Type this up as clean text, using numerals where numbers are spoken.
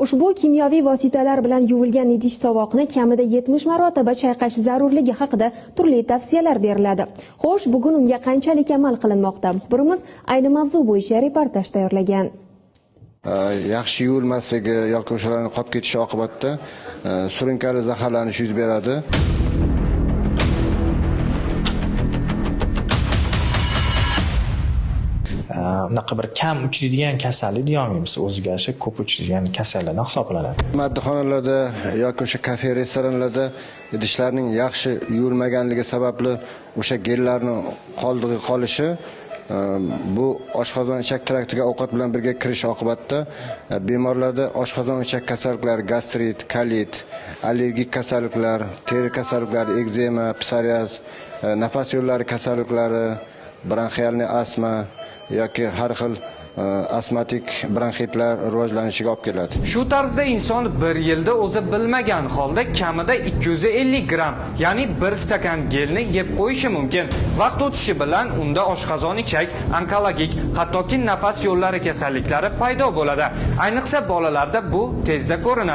Ushbu kimyoviy vositalar bilan yuvilgan idish tovoqni kamida 70 marotaba chayqash zarurligi haqida turli tavsiyalar beriladi. Xo'sh, bugun unga qanchalik amal qilinmoqda? Muxbirimiz ayni mavzu bo'yicha reportaj tayyorlagan. Yaxshi yuvilmasligi yoki o'shalarning qolib ketishi oqibatida surunkali zaharlanish yuz beradi. Unaqa bir kam uchraydigan kasallik deyolmaymiz, o'ziga yarasha ko'p uchraydigan kasallardan hisoblanadi. Maddoxonalarda yoki o'sha kafe, restoranlarda idishlarning yaxshi yuvilmaganligi sababli o'sha gellarning qoldig'i qolishi bu oshqozon ichak traktiga ovqat bilan birga kirish oqibatida bemorlarda oshqozon ichak kasalliklari, gastrit, kolit, allergik kasalliklar, teri kasalliklari, ekzema, psoriaz, nafas yo'llari kasalliklari, bronxialniy astma yoki har xil astmatik bronxitlar rivojlanishiga olib keladi. Shu tarzda inson bir yilda o'zi bilmagan holda kamida 250 gram, ya'ni 1 stakan gelni yeb qo'yishi mumkin. Vaqt o'tishi bilan unda oshqozon ichak, onkologik, hattoki nafas yo'llari kasalliklari paydo bo'ladi. Ayniqsa bolalarda bu tezda ko'rinadi.